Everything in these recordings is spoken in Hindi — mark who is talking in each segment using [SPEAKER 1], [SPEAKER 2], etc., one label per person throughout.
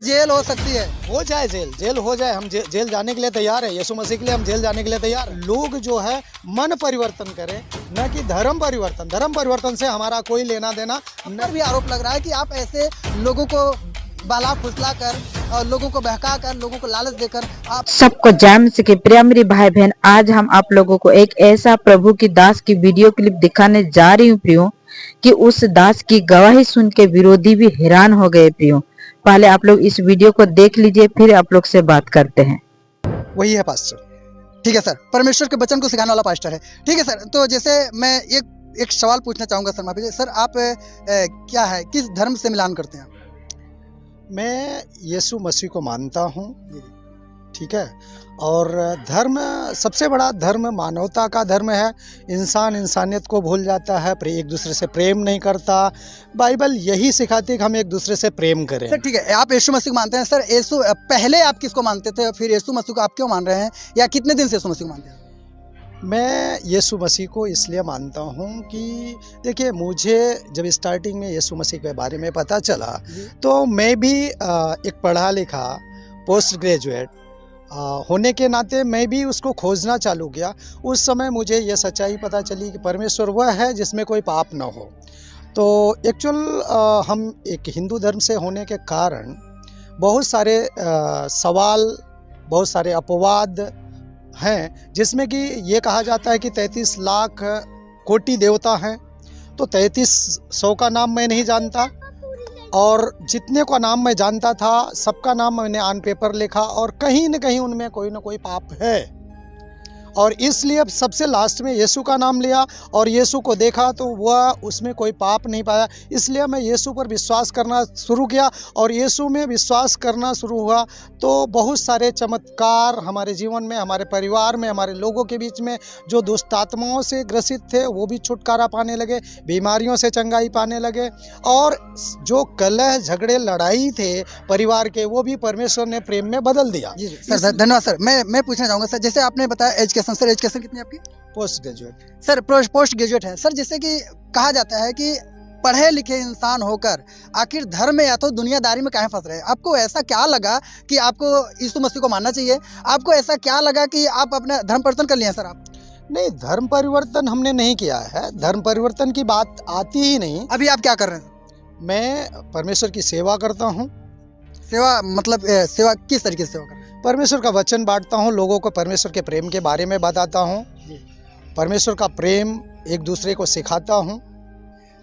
[SPEAKER 1] जेल हो सकती है।
[SPEAKER 2] हो जाए जेल हो जाए, हम जेल जाने के लिए तैयार है। यीशु मसीह के लिए हम जेल जाने के लिए तैयार हैं। लोग जो है मन परिवर्तन करें, न कि धर्म परिवर्तन। धर्म परिवर्तन से हमारा कोई लेना देना
[SPEAKER 1] पर भी आरोप लग रहा है कि आप ऐसे लोगों को बाला फुसला कर और लोगों को बहका कर, लोगों को लालच देकर आप
[SPEAKER 3] सबको जय मसीह के प्रिय मेरे भाई बहन, आज हम आप लोगों को एक ऐसा प्रभु की दास की वीडियो क्लिप दिखाने जा रही हूँ प्रियो, कि उस दास की गवाही सुन के विरोधी भी हैरान हो गए प्रियो। पहले आप लोग इस वीडियो को देख लीजिए, फिर आप लोग से बात करते हैं।
[SPEAKER 1] वही है पास्टर। ठीक है सर, परमेश्वर के वचन को सिखाने वाला पास्टर है। ठीक है सर, तो जैसे मैं एक सवाल पूछना चाहूँगा सर, माफी सर, आप क्या है, किस धर्म से मिलान करते हैं?
[SPEAKER 2] मैं यीशु मसीह को मानता हूँ, ठीक है। और धर्म, सबसे बड़ा धर्म मानवता का धर्म है। इंसान इंसानियत को भूल जाता है, एक दूसरे से प्रेम नहीं करता। बाइबल यही सिखाती है कि हम एक दूसरे से प्रेम करें।
[SPEAKER 1] सर ठीक है, आप यीशु मसीह को मानते हैं। सर यीशु, पहले आप किसको मानते थे, फिर यीशु मसीह को आप क्यों मान रहे हैं, या कितने दिन से यीशु मसीह को मानते हैं?
[SPEAKER 2] मैं यीशु मसीह को इसलिए मानता हूँ कि देखिए, मुझे जब स्टार्टिंग में यीशु मसीह के बारे में पता चला तो मैं भी एक पढ़ा लिखा पोस्ट ग्रेजुएट होने के नाते मैं भी उसको खोजना चालू किया। उस समय मुझे ये सच्चाई पता चली कि परमेश्वर वह है जिसमें कोई पाप न हो। तो एक्चुअल हम एक हिंदू धर्म से होने के कारण बहुत सारे सवाल, बहुत सारे अपवाद हैं, जिसमें कि ये कहा जाता है कि 33 लाख कोटि देवता हैं। तो 3300 का नाम मैं नहीं जानता, और जितने का नाम मैं जानता था सबका नाम मैंने ऑन पेपर लिखा, और कहीं न कहीं उनमें कोई ना कोई पाप है। और इसलिए सबसे लास्ट में यीशु का नाम लिया और यीशु को देखा तो वह उसमें कोई पाप नहीं पाया। इसलिए मैं यीशु पर विश्वास करना शुरू किया, और यीशु में विश्वास करना शुरू हुआ तो बहुत सारे चमत्कार हमारे जीवन में, हमारे परिवार में, हमारे लोगों के बीच में जो दुष्ट आत्माओं से ग्रसित थे वो भी छुटकारा पाने लगे, बीमारियों से चंगाई पाने लगे, और जो कलह झगड़े लड़ाई थे परिवार के, वो भी परमेश्वर ने प्रेम में बदल दिया।
[SPEAKER 1] जी सर, धन्यवाद सर। मैं पूछना चाहूँगा सर, जैसे आपने बताया एजुकेशन, सर एजुकेशन कितनी आपकी?
[SPEAKER 2] Post graduate
[SPEAKER 1] sir, post graduate है सर। जैसे कि कहा जाता है कि पढ़े लिखे इंसान होकर आखिर धर्म में या तो दुनियादारी में काहे फंस रहे हैं? आपको ऐसा क्या लगा कि आपको यीशु मसीह को मानना चाहिए? आपको ऐसा क्या लगा कि आप अपना धर्म परिवर्तन कर लिए सर? आप
[SPEAKER 2] नहीं, धर्म परिवर्तन हमने नहीं किया है। धर्म परिवर्तन की बात आती ही नहीं।
[SPEAKER 1] अभी आप क्या कर रहे हैं?
[SPEAKER 2] मैं परमेश्वर की सेवा करता हूँ।
[SPEAKER 1] सेवा मतलब सेवा किस तरीके से सेवा कर रहे हैं?
[SPEAKER 2] परमेश्वर का वचन बांटता हूँ, लोगों को परमेश्वर के प्रेम के बारे में बताता हूँ, परमेश्वर का प्रेम एक दूसरे को सिखाता हूँ।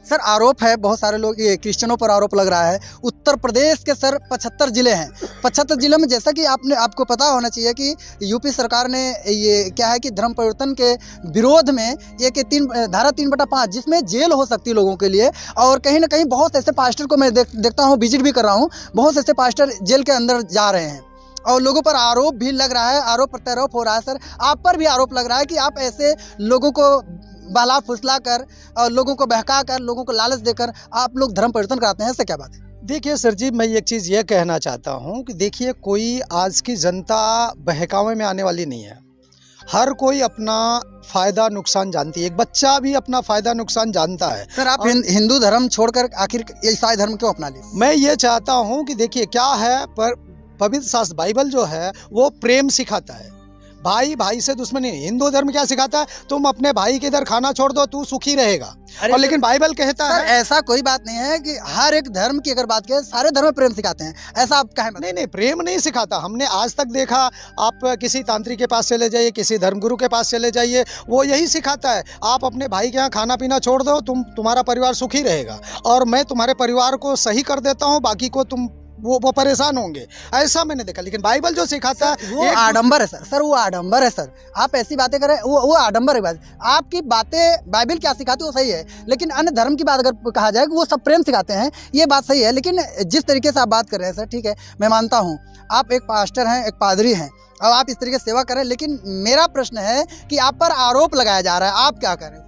[SPEAKER 1] सर आरोप है, बहुत सारे लोग, ये क्रिश्चियनों पर आरोप लग रहा है। उत्तर प्रदेश के सर 75 जिले हैं। 75 जिलों में, जैसा कि आपको पता होना चाहिए कि यूपी सरकार ने ये क्या है कि धर्म परिवर्तन के विरोध में एक धारा 3/5 जिसमें जेल हो सकती है लोगों के लिए, और कहीं ना कहीं बहुत ऐसे पास्टर को मैं देखता हूँ, विजिट भी कर रहा हूँ, बहुत ऐसे पास्टर जेल के अंदर जा रहे हैं, और लोगों पर आरोप भी लग रहा है, आरोप प्रत्यारोप हो रहा है। सर आप पर भी आरोप लग रहा है कि आप ऐसे लोगों को बाला फुसला कर और लोगों को बहका कर, लोगों को लालच देकर आप लोग धर्म परिवर्तन कराते हैं। ऐसा क्या बात है?
[SPEAKER 2] देखिए सर जी, मैं एक चीज़ ये कहना चाहता हूँ कि देखिए, कोई आज की जनता बहकावे में आने वाली नहीं है। हर कोई अपना फ़ायदा नुकसान जानती है। एक बच्चा भी अपना फ़ायदा नुकसान जानता है।
[SPEAKER 1] सर आप हिंदू धर्म छोड़कर आखिर ईसाई धर्म क्यों अपना लिए?
[SPEAKER 2] मैं ये चाहता हूँ कि देखिए क्या है, पर पवित्र शास्त्र बाइबल जो है वो प्रेम सिखाता है। भाई भाई से दुश्मनी नहीं। हिंदू धर्म क्या सिखाता है? तुम अपने भाई के इधर खाना छोड़ दो, तू सुखी रहेगा। और लेकिन बाइबल कहता है,
[SPEAKER 1] ऐसा कोई बात नहीं है कि हर एक धर्म की अगर बात करें, सारे धर्म में प्रेम सिखाते हैं, ऐसा आप कहें?
[SPEAKER 2] नहीं, प्रेम नहीं सिखाता। हमने आज तक देखा, आप किसी तांत्रिक के पास चले जाइए, किसी धर्मगुरु के पास चले जाइए, वो यही सिखाता है, आप अपने भाई के यहाँ खाना पीना छोड़ दो, तुम्हारा परिवार सुखी रहेगा, और मैं तुम्हारे परिवार को सही कर देता हूँ, बाकी को तुम वो परेशान होंगे। ऐसा मैंने देखा। लेकिन बाइबल जो सिखाता है
[SPEAKER 1] वो आडंबर है सर। वो आडंबर है सर। आप ऐसी बातें करें, वो आडंबर है बात। आपकी बातें बाइबल क्या सिखाती है वो सही है, लेकिन अन्य धर्म की बात अगर कहा जाए कि वो सब प्रेम सिखाते हैं, ये बात सही है। लेकिन जिस तरीके से आप बात कर रहे हैं सर, ठीक है, मैं मानता हूँ आप एक पास्टर हैं, एक पादरी हैं, और आप इस तरीके से सेवा करें, लेकिन मेरा प्रश्न है कि आप पर आरोप लगाया जा रहा है, आप क्या करें?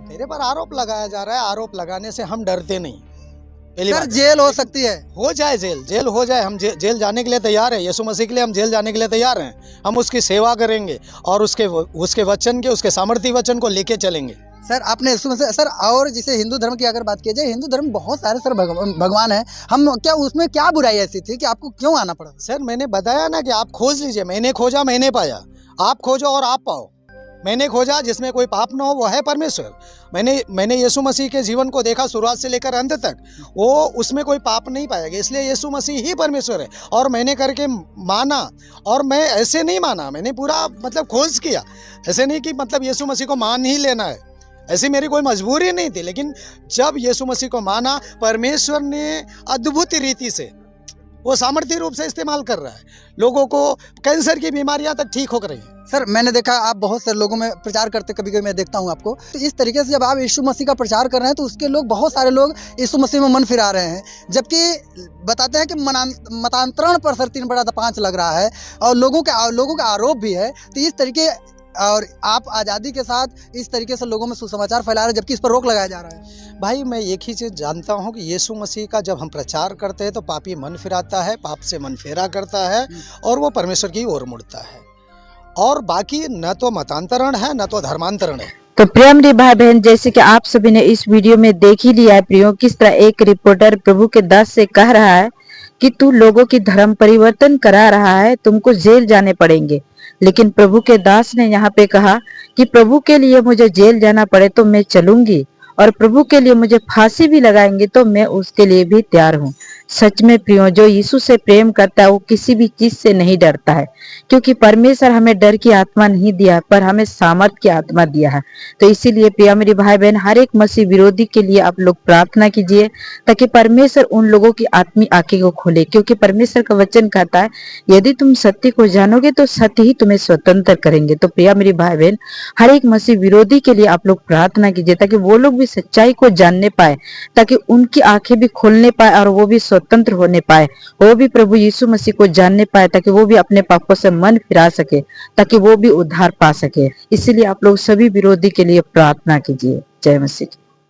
[SPEAKER 2] मेरे पर आरोप लगाया जा रहा है। आरोप लगाने से हम डरते नहीं।
[SPEAKER 1] सर जेल हो सकती है।
[SPEAKER 2] हो जाए जेल हो जाए, हम जेल जाने के लिए तैयार है। यीशु मसीह के लिए हम जेल जाने के लिए तैयार हैं। हम उसकी सेवा करेंगे और उसके वचन के, उसके सामर्थी वचन को लेके चलेंगे।
[SPEAKER 1] सर आपने यीशु मसीह सर, और जैसे हिंदू धर्म की अगर बात की जाए, हिंदू धर्म में बहुत सारे सर भगवान हैं, हम क्या उसमें क्या बुराई ऐसी थी कि आपको क्यों आना पड़ा?
[SPEAKER 2] सर मैंने बताया ना कि आप खोज लीजिए, मैंने खोजा मैंने पाया, आप खोजो और आप पाओ। मैंने खोजा जिसमें कोई पाप ना हो, वो है परमेश्वर। मैंने यीशु मसीह के जीवन को देखा शुरुआत से लेकर अंत तक, वो उसमें कोई पाप नहीं पाएगा, इसलिए यीशु मसीह ही परमेश्वर है। और मैंने करके माना, और मैं ऐसे नहीं माना, मैंने पूरा मतलब खोज किया, ऐसे नहीं कि मतलब यीशु मसीह को मान ही लेना है, ऐसी मेरी कोई मजबूरी नहीं थी। लेकिन जब यीशु मसीह को माना, परमेश्वर ने अद्भुत रीति से वो सामर्थ्य रूप से इस्तेमाल कर रहा है, लोगों को कैंसर की बीमारियां तक ठीक हो रही हैं।
[SPEAKER 1] सर मैंने देखा आप बहुत सारे लोगों में प्रचार करते, कभी कभी मैं देखता हूं आपको, तो इस तरीके से जब आप यीशु मसीह का प्रचार कर रहे हैं तो उसके लोग, बहुत सारे लोग यीशु मसीह में मन फिरा रहे हैं, जबकि बताते हैं कि मतांतरण पर सर 3/5 लग रहा है, और लोगों का आरोप भी है। तो इस तरीके, और आप आज़ादी के साथ इस तरीके से लोगों में सुसमाचार फैला रहे हैं, जबकि इस पर रोक लगाया जा रहा है।
[SPEAKER 2] भाई मैं एक ही चीज़ जानता हूँ कि यीशु मसीह का जब हम प्रचार करते हैं तो पापी मन फिराता है, पाप से मन फेरा करता है, और वो परमेश्वर की ओर मुड़ता है। और बाकी न तो मतांतरण है न तो धर्मांतरण है।
[SPEAKER 3] तो प्रिय मेरे भाई बहन, जैसे कि आप सभी ने इस वीडियो में देख ही लिया है प्रियो, किस तरह एक रिपोर्टर प्रभु के दास से कह रहा है कि तू लोगों की धर्म परिवर्तन करा रहा है, तुमको जेल जाने पड़ेंगे। लेकिन प्रभु के दास ने यहाँ पे कहा कि प्रभु के लिए मुझे जेल जाना पड़े तो मैं चलूंगी, और प्रभु के लिए मुझे फांसी भी लगाएंगे तो मैं उसके लिए भी तैयार हूँ। सच में प्रियो, जो यीशु से प्रेम करता है वो किसी भी चीज से नहीं डरता है, क्योंकि परमेश्वर हमें डर की आत्मा नहीं दिया है, पर हमें सामर्थ की आत्मा दिया है। तो इसीलिए प्रिय मेरे भाई बहन, हर एक मसीह विरोधी के लिए आप लोग प्रार्थना कीजिए, ताकि परमेश्वर उन लोगों की आत्मीय आंखें को खोले, क्योंकि परमेश्वर का वचन कहता है यदि तुम सत्य को जानोगे तो सत्य ही तुम्हें स्वतंत्र करेंगे। तो प्रिय मेरे भाई बहन, हर एक मसीह विरोधी के लिए आप लोग प्रार्थना कीजिए, ताकि वो लोग भी सच्चाई को जानने पाए, ताकि उनकी आंखें भी खोलने पाए और वो भी स्वतंत्र होने पाए, वो भी प्रभु यीशु मसीह को जानने पाए, ताकि वो भी अपने पापों से मन फिरा सके, ताकि वो भी उद्धार पा सके। इसीलिए आप लोग सभी विरोधी के लिए प्रार्थना कीजिए। जय मसीह।